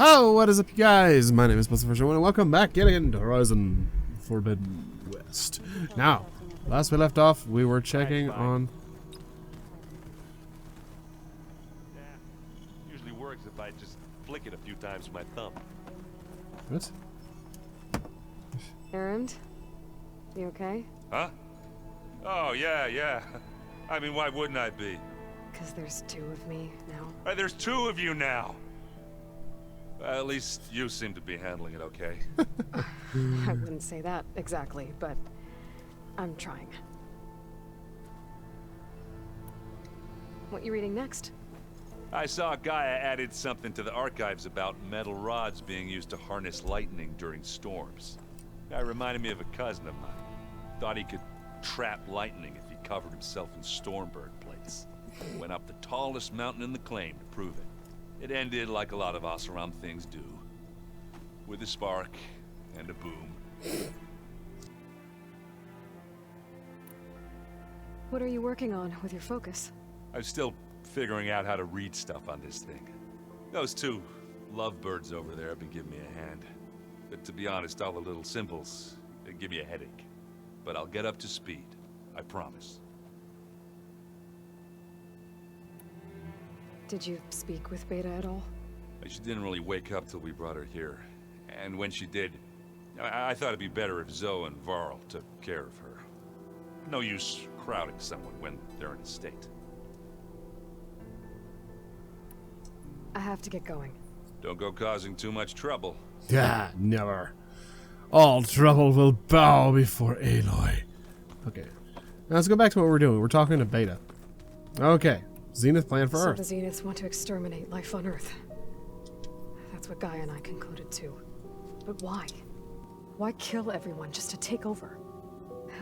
Hello, what is up, you guys? My name is Buster and welcome back yet again to Horizon Forbidden West. Now, last we left off, we were checking on... Yeah, usually works if I just flick it a few times with my thumb. What? Errand? You okay? Huh? Oh, yeah. I mean, why wouldn't I be? Because there's two of me now. There's two of you now! At least you seem to be handling it okay. I wouldn't say that exactly, but I'm trying. What you reading next? I saw Gaia added something to the archives about metal rods being used to harness lightning during storms. That reminded me of a cousin of mine. Thought he could trap lightning if he covered himself in Stormbird plates. Went up the tallest mountain in the claim to prove it. It ended like a lot of Oseram things do. With a spark and a boom. What are you working on with your focus? I'm still figuring out how to read stuff on this thing. Those two lovebirds over there have been giving me a hand. But to be honest, all the little symbols, they give me a headache. But I'll get up to speed. I promise. Did you speak with Beta at all? She didn't really wake up till we brought her here. And when she did, I thought it'd be better if Zoe and Varl took care of her. No use crowding someone when they're in a state. I have to get going. Don't go causing too much trouble. Yeah, never. All trouble will bow before Aloy. Okay, now let's go back to what we're doing. We're talking to Beta. Okay, Zenith plan for Earth. So the Zeniths want to exterminate life on Earth. That's what Gaia and I concluded too. But why? Why kill everyone just to take over?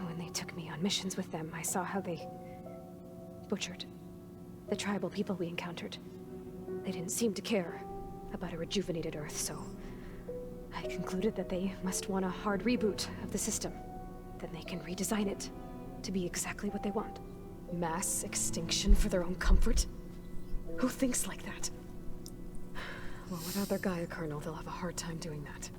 When they took me on missions with them, I saw how they butchered the tribal people we encountered. They didn't seem to care about a rejuvenated Earth, so I concluded that they must want a hard reboot of the system. Then they can redesign it to be exactly what they want. Mass extinction for their own comfort? Who thinks like that? Well, without their Gaia kernel, they'll have a hard time doing that.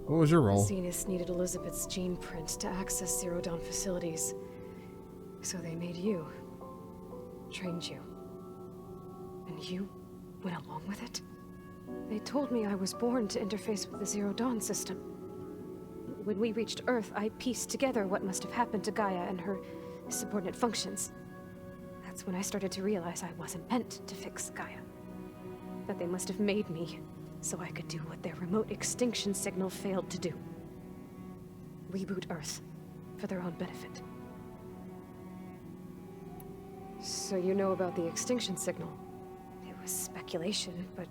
What was your role? Zenith needed Elizabeth's gene print to access Zero Dawn facilities. So they made you. Trained you. And you went along with it? They told me I was born to interface with the Zero Dawn system. When we reached Earth, I pieced together what must have happened to Gaia and her subordinate functions. That's when I started to realize I wasn't meant to fix Gaia. That they must have made me so I could do what their remote extinction signal failed to do. Reboot Earth for their own benefit. So you know about the extinction signal? It was speculation, but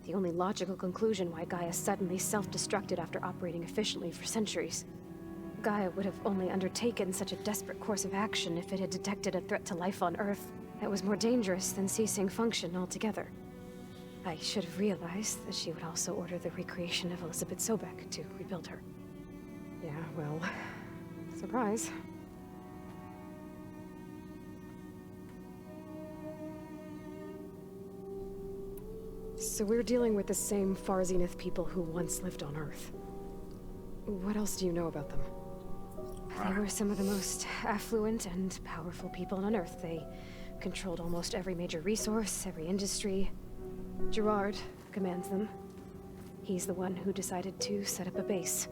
the only logical conclusion why Gaia suddenly self-destructed after operating efficiently for centuries. Gaia would have only undertaken such a desperate course of action if it had detected a threat to life on Earth that was more dangerous than ceasing function altogether. I should have realized that she would also order the recreation of Elizabeth Sobek to rebuild her. Yeah, well, surprise. So we're dealing with the same Far Zenith people who once lived on Earth. What else do you know about them? They were some of the most affluent and powerful people on Earth. They controlled almost every major resource, every industry. Gerard commands them. He's the one who decided to set up a base.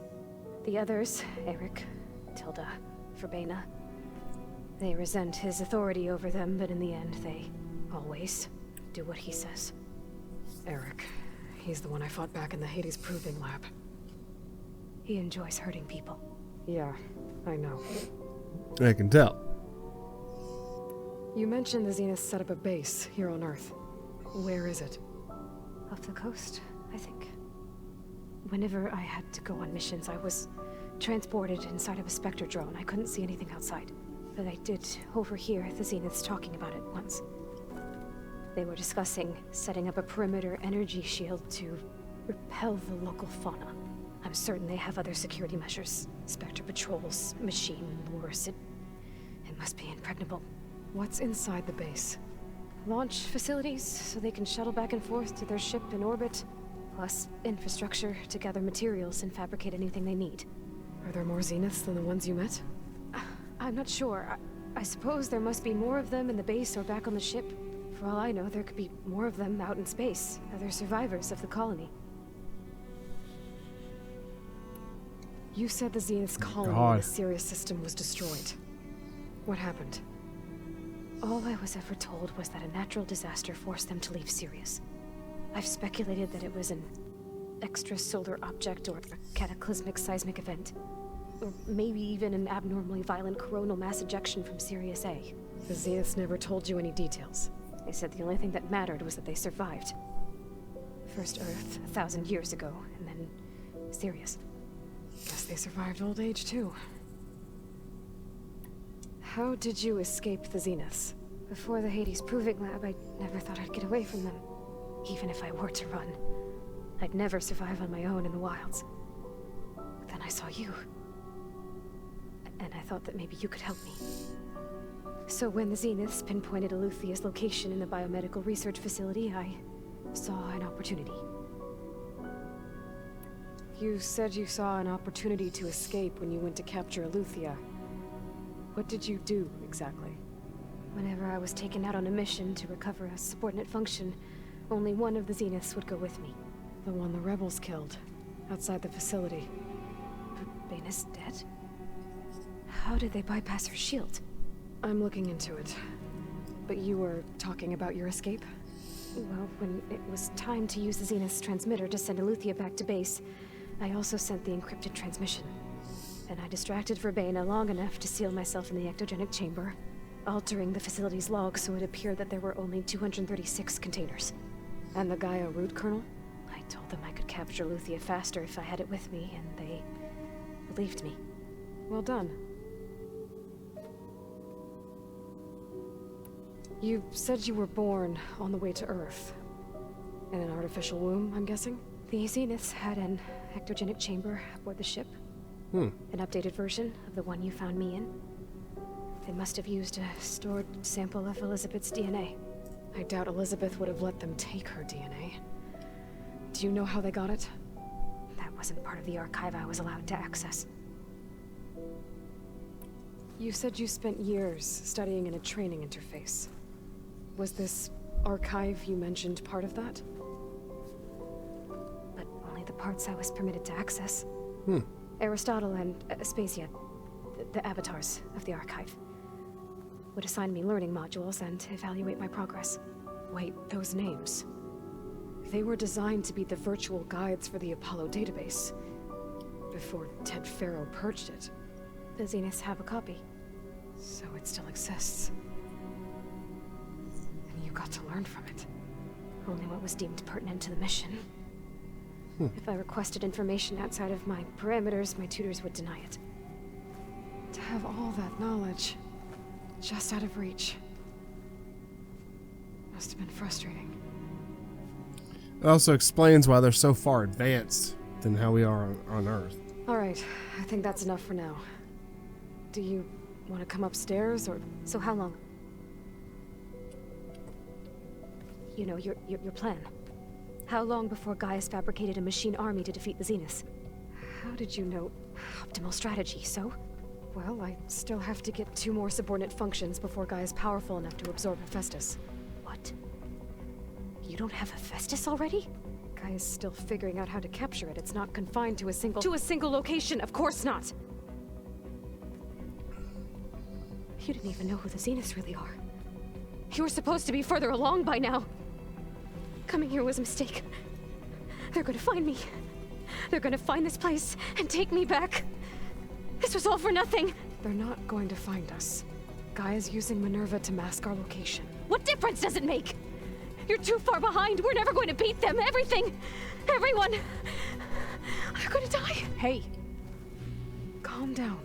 The others, Eric, Tilda, Verbena, they resent his authority over them, but in the end, they always do what he says. Eric. He's the one I fought back in the Hades Proving Lab. He enjoys hurting people. Yeah, I know. I can tell. You mentioned the Zenith set up a base here on Earth. Where is it? Off the coast, I think. Whenever I had to go on missions, I was transported inside of a Spectre drone. I couldn't see anything outside. But I did overhear the Zeniths talking about it once. They were discussing setting up a perimeter energy shield to repel the local fauna. I'm certain they have other security measures. Spectre patrols, machine lures. It must be impregnable. What's inside the base? launch facilities so they can shuttle back and forth to their ship in orbit, plus infrastructure to gather materials and fabricate anything they need. Are there more Zeniths than the ones you met? I'm not sure. I suppose there must be more of them in the base or back on the ship. For all I know, there could be more of them out in space, other survivors of the colony. You said the Zenith's colony in the Sirius system was destroyed. What happened? All I was ever told was that a natural disaster forced them to leave Sirius. I've speculated that it was an extrasolar object or a cataclysmic seismic event. Or maybe even an abnormally violent coronal mass ejection from Sirius A. The Zeniths never told you any details. They said the only thing that mattered was that they survived. First Earth, 1,000 years ago, and then Sirius. Guess they survived old age, too. How did you escape the Zeniths? Before the Hades Proving Lab, I never thought I'd get away from them. Even if I were to run. I'd never survive on my own in the wilds. But then I saw you. And I thought that maybe you could help me. So when the Zeniths pinpointed Eluthia's location in the biomedical research facility, I saw an opportunity. You said you saw an opportunity to escape when you went to capture Eluthia. What did you do, exactly? Whenever I was taken out on a mission to recover a subordinate function, only one of the Zeniths would go with me. The one the rebels killed, outside the facility. Baina's dead? How did they bypass her shield? I'm looking into it. But you were talking about your escape? Well, when it was time to use the Zenith's transmitter to send Eluthia back to base, I also sent the encrypted transmission. And I distracted Verbena long enough to seal myself in the ectogenic chamber, altering the facility's log so it appeared that there were only 236 containers. And the Gaia root kernel? I told them I could capture Eluthia faster if I had it with me, and they believed me. Well done. You said you were born on the way to Earth. In an artificial womb, I'm guessing? The Zeniths had an ectogenic chamber aboard the ship. An updated version of the one you found me in. They must have used a stored sample of Elizabeth's DNA. I doubt Elizabeth would have let them take her DNA. Do you know how they got it? That wasn't part of the archive I was allowed to access. You said you spent years studying in a training interface. Was this archive you mentioned part of that? But only the parts I was permitted to access. Aristotle and Aspasia, the avatars of the archive, would assign me learning modules and evaluate my progress. Wait, those names. They were designed to be the virtual guides for the Apollo database. Before Ted Faro purged it. The Zeniths have a copy. So it still exists. And you got to learn from it. Only what was deemed pertinent to the mission. If I requested information outside of my parameters, my tutors would deny it. To have all that knowledge, just out of reach. Must have been frustrating. It also explains why they're so far advanced than how we are on Earth. Alright, I think that's enough for now. Do you want to come upstairs, or... So how long? You know, your plan. How long before Gaius fabricated a machine army to defeat the Zeniths? How did you know? Optimal strategy, so? Well, I still have to get 2 more subordinate functions before Gaia's powerful enough to absorb Hephaestus. What? You don't have Hephaestus already? Gaia's still figuring out how to capture it. It's not confined to a single location, of course not! You didn't even know who the Zeniths really are. You were supposed to be further along by now. Coming here was a mistake. They're gonna find me. They're gonna find this place and take me back. This was all for nothing. They're not going to find us. Gaia's using Minerva to mask our location. What difference does it make? You're too far behind. We're never going to beat them. Everything. Everyone. They're gonna die. Hey. Calm down.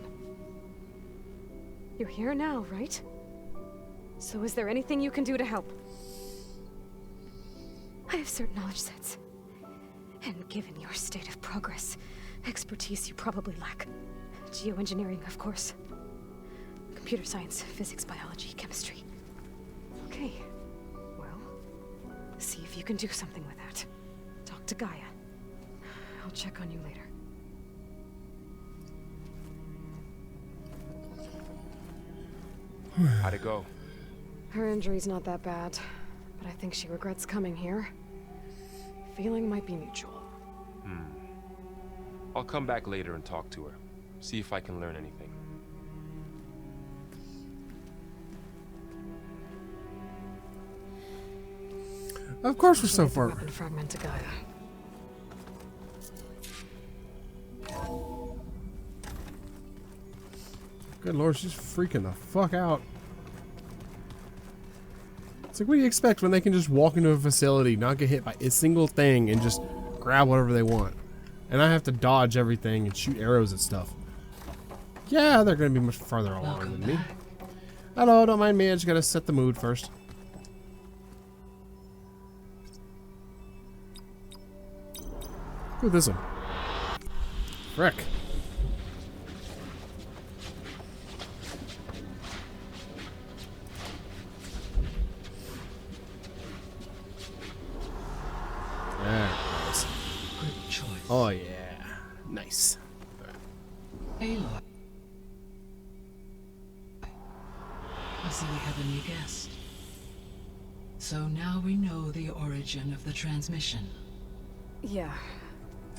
You're here now, right? So is there anything you can do to help? I have certain knowledge sets. And given your state of progress, expertise you probably lack. Geoengineering, of course. Computer science, physics, biology, chemistry. Okay. See if you can do something with that. Talk to Gaia. I'll check on you later. How'd it go? Her injury's not that bad, but I think she regrets coming here. Feeling might be mutual. I'll come back later and talk to her. See if I can learn anything. Of course we're so Give the far. weapon fragment to Gaia. Good lord, she's freaking the fuck out. It's like, what do you expect when they can just walk into a facility, not get hit by a single thing, and just grab whatever they want? And I have to dodge everything and shoot arrows at stuff. Yeah, they're going to be much farther along than me. Hello, don't mind me, I just got to set the mood first. Look at this one. Frick. There it goes. Good choice. Oh yeah. Nice. Aloy. I see we have a new guest. So now we know the origin of the transmission. Yeah.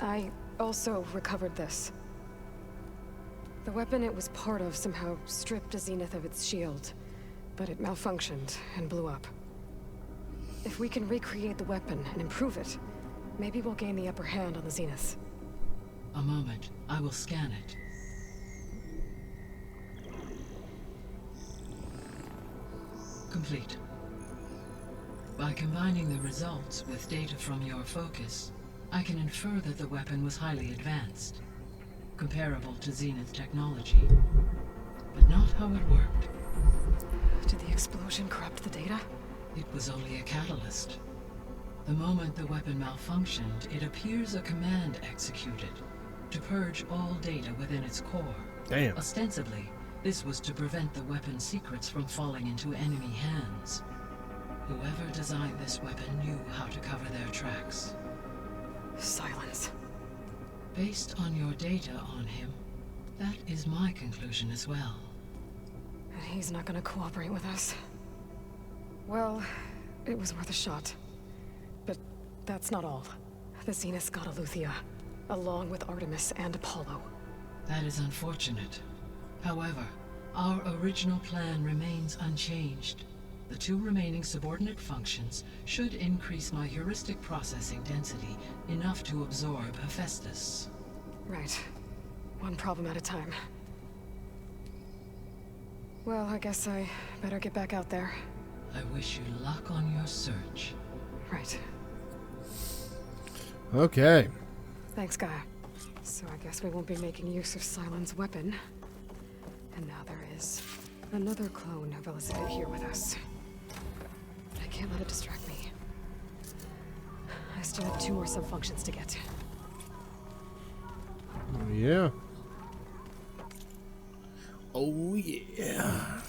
I also recovered this. The weapon it was part of somehow stripped a Zenith of its shield, but it malfunctioned and blew up. If we can recreate the weapon and improve it, maybe we'll gain the upper hand on the Zeniths. A moment. I will scan it. Complete. By combining the results with data from your focus, I can infer that the weapon was highly advanced, comparable to Zenith technology, but not how it worked. Did the explosion corrupt the data? It was only a catalyst. The moment the weapon malfunctioned, it appears a command executed to purge all data within its core. Damn. Ostensibly, this was to prevent the weapon's secrets from falling into enemy hands. Whoever designed this weapon knew how to cover their tracks. Silence. Based on your data on him, that is my conclusion as well. And he's not gonna cooperate with us. Well, it was worth a shot. But that's not all. The Zeniths got Aletheia, along with Artemis and Apollo. That is unfortunate. However, our original plan remains unchanged. The two remaining subordinate functions should increase my heuristic processing density enough to absorb Hephaestus. Right. One problem at a time. Well, I guess I better get back out there. I wish you luck on your search. Right. Okay. Thanks, Gaia. So I guess we won't be making use of Cylon's weapon. And now there is another clone of Elizabeth here with us. But I can't let it distract me. I still have 2 more sub-functions to get. Oh yeah. Oh yeah.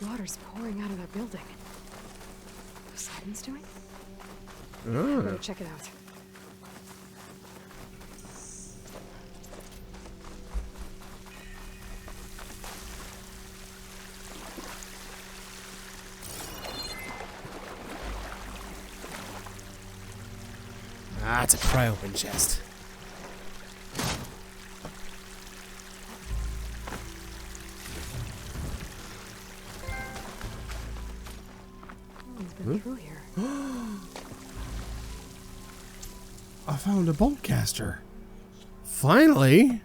Water's pouring out of that building. Poseidon's doing? Ah. Better check it out. Ah, it's a pry open chest. Someone's been through here. I found a bolt caster. Finally.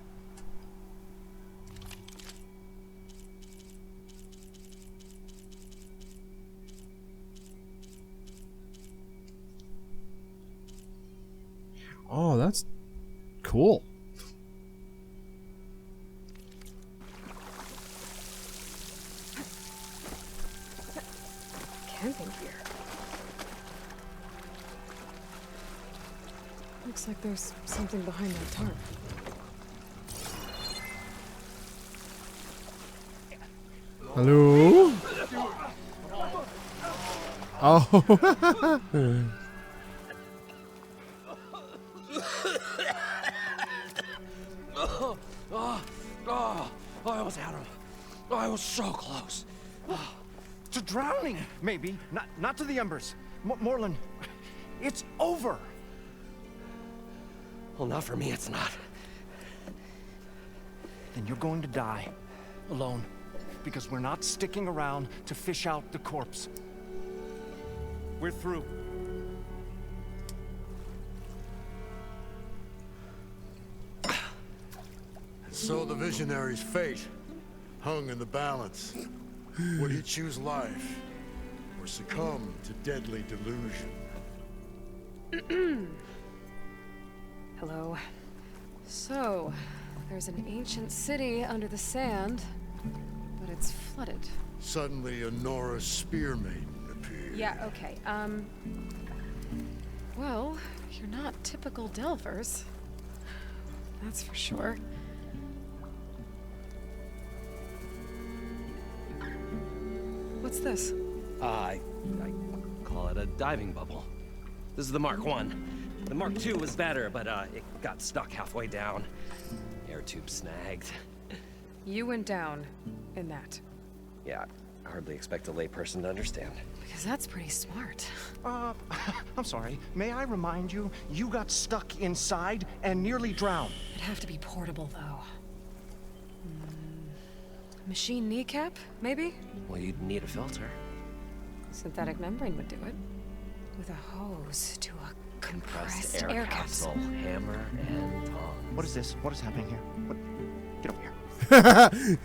Oh, that's cool. Camping gear. Looks like there's something behind that tarp. Hello? Oh. I almost had him. I was so close. To drowning, maybe. Not to the embers. Moreland, it's over. Well, not for me, it's not. Then you're going to die. Alone. Because we're not sticking around to fish out the corpse. We're through. So the visionary's fate hung in the balance. Would he choose life or succumb to deadly delusion? Hello. So, there's an ancient city under the sand, but it's flooded. Suddenly, a Nora spear maiden appeared. Yeah, okay. Well, you're not typical Delvers. That's for sure. What's this? I call it a diving bubble. This is the Mark 1. The Mark 2 was better, but it got stuck halfway down. Air tube snagged. You went down in that. Yeah, I hardly expect a layperson to understand. Because that's pretty smart. I'm sorry. May I remind you, you got stuck inside and nearly drowned. It'd have to be portable, though. Machine kneecap, maybe? Well, you'd need a filter. Synthetic membrane would do it. With a hose to a compressed air capsule. Hammer and tongs. What is this? What is happening here? What? Get over here.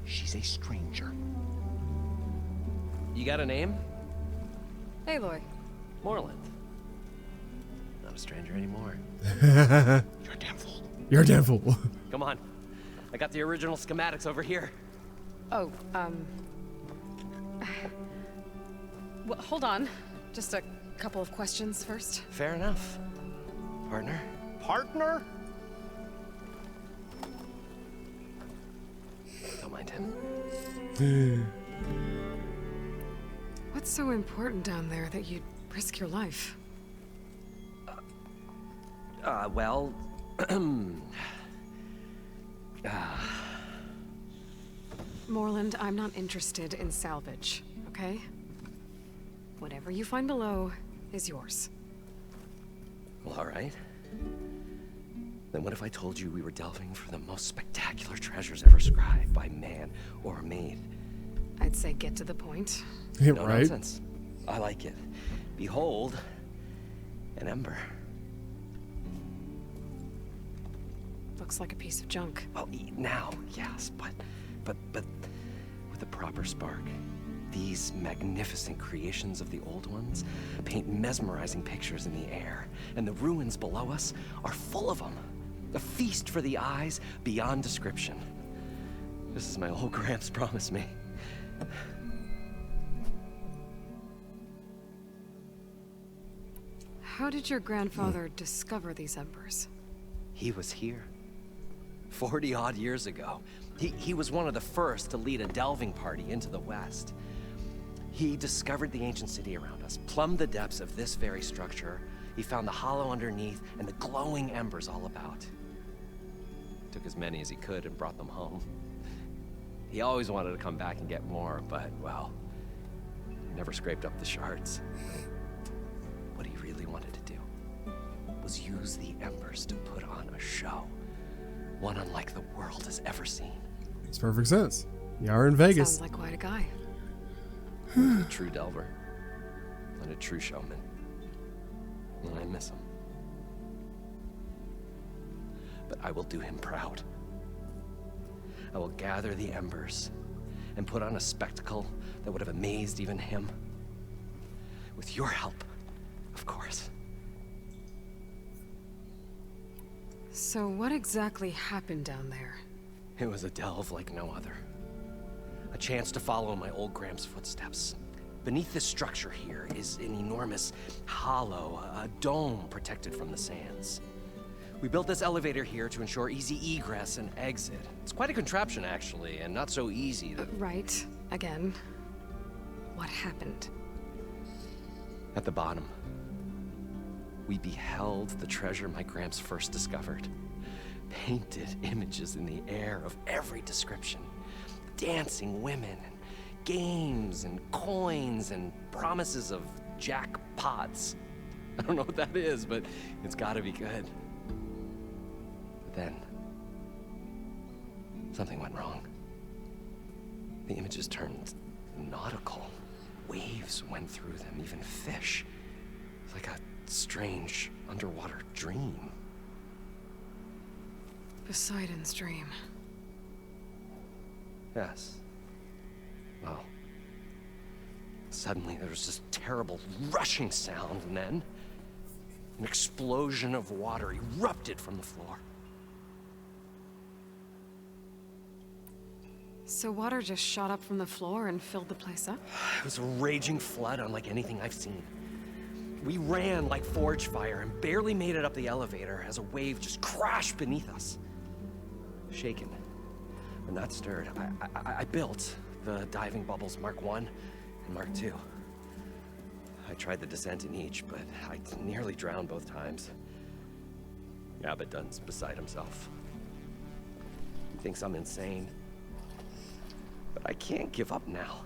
She's a stranger. You got a name? Aloy. Moreland. Not a stranger anymore. You're a damn fool. You're a damn fool. Come on. I got the original schematics over here. Oh, well, hold on. Just a couple of questions first. Fair enough. Partner? Partner? Don't mind him. What's so important down there that you'd risk your life? Well... Moreland, I'm not interested in salvage, okay? Whatever you find below is yours. Well, all right. Then what if I told you we were delving for the most spectacular treasures ever scribed by man or maid? I'd say get to the point. Yeah, No right? nonsense. I like it. Behold, an ember. Looks like a piece of junk. Well, now, yes, but with a proper spark. These magnificent creations of the old ones paint mesmerizing pictures in the air, and the ruins below us are full of them. A feast for the eyes beyond description. This is my old Gramps promised me. How did your grandfather discover these embers? He was here. 40-odd years ago. He was one of the first to lead a delving party into the West. He discovered the ancient city around us, plumbed the depths of this very structure. He found the hollow underneath and the glowing embers all about. Took as many as he could and brought them home. He always wanted to come back and get more, but, well, he never scraped up the shards. What he really wanted to do was use the embers to put on a show. One unlike the world has ever seen. Makes perfect sense. You are in Vegas. Sounds like quite a guy. A true delver. And a true showman. And I miss him. But I will do him proud. I will gather the embers and put on a spectacle that would have amazed even him. With your help, of course. So what exactly happened down there? It was a delve like no other. A chance to follow in my old Gramps' footsteps. Beneath this structure here is an enormous hollow, a dome protected from the sands. We built this elevator here to ensure easy egress and exit. It's quite a contraption, actually, and not so easy to... Right. Again. What happened? At the bottom, we beheld the treasure my Gramps first discovered. Painted images in the air of every description. Dancing women, and games, and coins, and promises of jackpots. I don't know what that is, but it's gotta be good. But then, something went wrong. The images turned nautical. Waves went through them, even fish. It's like a strange underwater dream. Poseidon's dream. Yes. Well, suddenly there was this terrible rushing sound, and then an explosion of water erupted from the floor. So water just shot up from the floor and filled the place up? It was a raging flood unlike anything I've seen. We ran like forge fire and barely made it up the elevator as a wave just crashed beneath us. Shaken, but not stirred, I built the diving bubbles Mark I and Mark II. I tried the descent in each, but I nearly drowned both times. Abaddon's beside himself. He thinks I'm insane. But I can't give up now.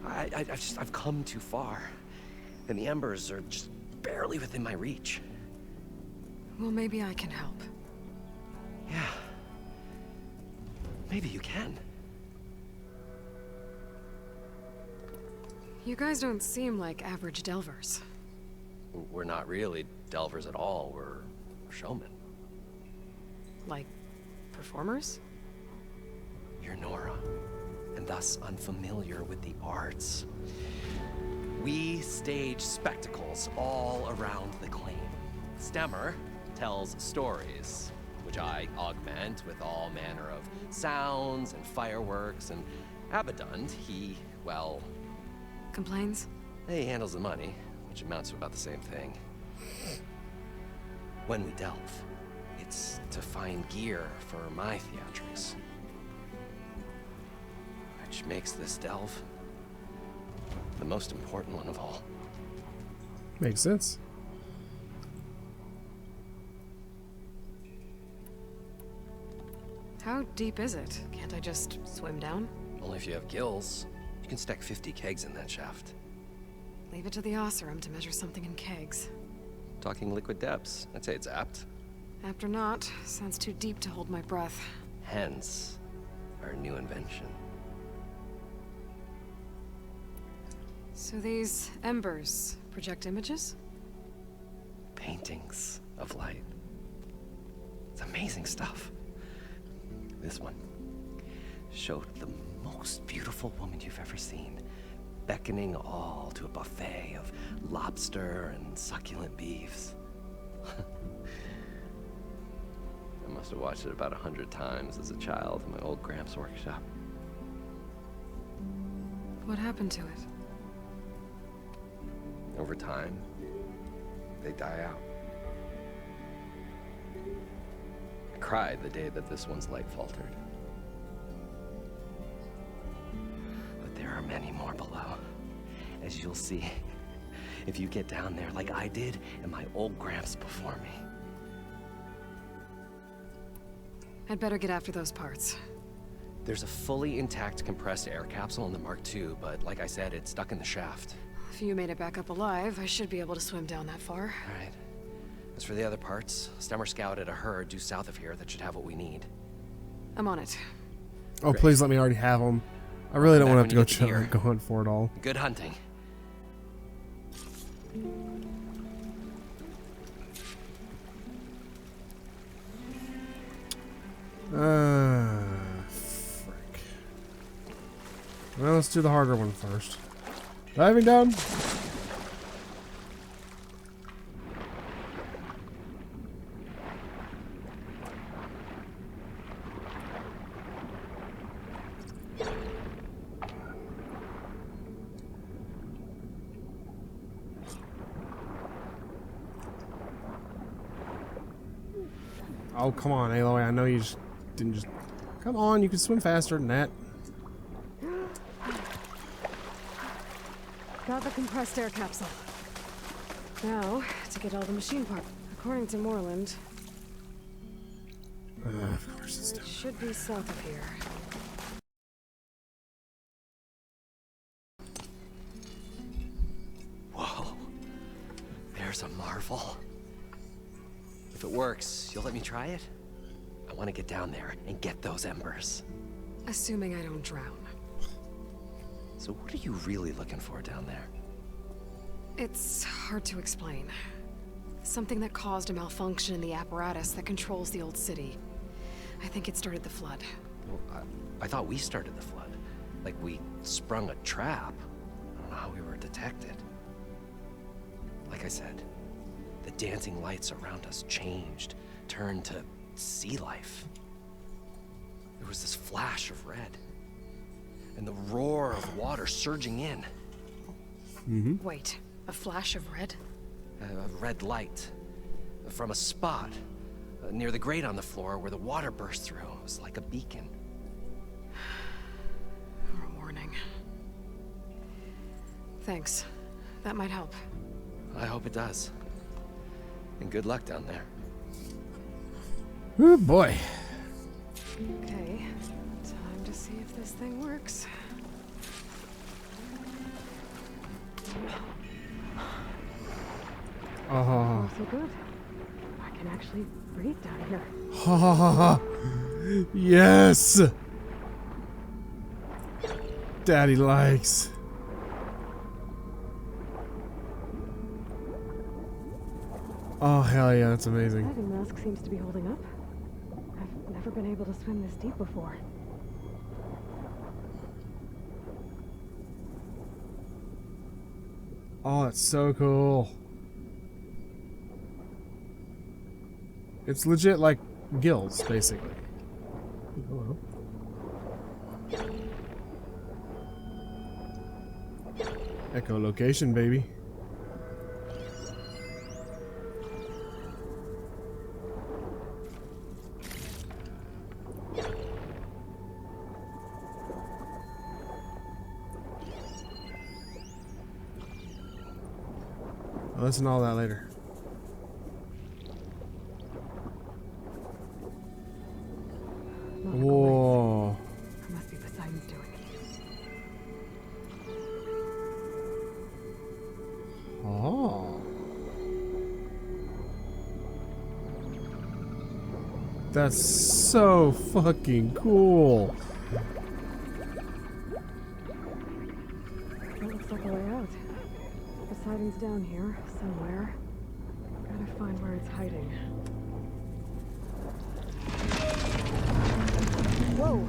I've come too far. And the embers are just barely within my reach. Well, maybe I can help. Yeah. Maybe you can. You guys don't seem like average delvers. We're not really delvers at all. We're showmen. Like, performers? You're Nora, and thus unfamiliar with the arts. We stage spectacles all around the claim. Stemmer tells stories, which I augment with all manner of sounds and fireworks, and Abaddon, he, well... Complains? He handles the money, which amounts to about the same thing. When we delve, it's to find gear for my theatrics. Which makes this delve the most important one of all. Makes sense. How deep is it? Can't I just swim down? Only if you have gills. You can stack 50 kegs in that shaft. Leave it to the Osserum to measure something in kegs. Talking liquid depths, I'd say it's apt. Apt or not, sounds too deep to hold my breath. Hence, our new invention. So these embers project images? Paintings of light. It's amazing stuff. This one showed the most beautiful woman you've ever seen, beckoning all to a buffet of lobster and succulent beefs. I must have watched it about 100 times as a child in my old Gramps workshop. What happened to it? Over time, they die out. I cried the day that this one's light faltered. But there are many more below, as you'll see if you get down there like I did and my old Gramps before me. I'd better get after those parts. There's a fully intact compressed air capsule in the Mark II, but like I said, it's stuck in the shaft. If you made it back up alive, I should be able to swim down that far. All right. As for the other parts, Stemmer scouted a herd due south of here that should have what we need. I'm on it. Oh, Great. please let me already have them. I really don't Back want to when have to you get the gear. go hunt for it all. Good hunting. Frick. Well, let's do the harder one first. Diving down. Oh, come on, Aloy. I know you just didn't just... Come on, you can swim faster than that. Got the compressed air capsule. Now, to get all the machine parts. According to Moreland, Of course it's it down. should be south of here. Whoa. There's a marvel. If it works, you'll let me try it? I want to get down there and get those embers. Assuming I don't drown. So what are you really looking for down there? It's hard to explain. Something that caused a malfunction in the apparatus that controls the old city. I think it started the flood. Well, I thought we started the flood. Like we sprung a trap. I don't know how we were detected. Like I said, the dancing lights around us changed, turned to sea life. There was this flash of red, and the roar of water surging in. Wait, a flash of red? A red light from a spot near the grate on the floor where the water burst through. It was like a beacon. Or a warning. Thanks. That might help. I hope it does. And good luck down there. Oh boy. Okay, time to see if this thing works. Oh. So good. I can actually breathe down here. Ha ha ha ha. Yes. Daddy likes. Oh hell yeah, that's amazing. Diving mask seems to be holding up. I've never been able to swim this deep before. Oh, that's so cool. It's legit like gills, basically. Hello. Echolocation, baby. I'll listen to all that later. Whoa. Must be Poseidon's doing. Oh. That's so fucking cool. That looks like a way out. Poseidon's down here, somewhere. Gotta find where it's hiding. Whoa!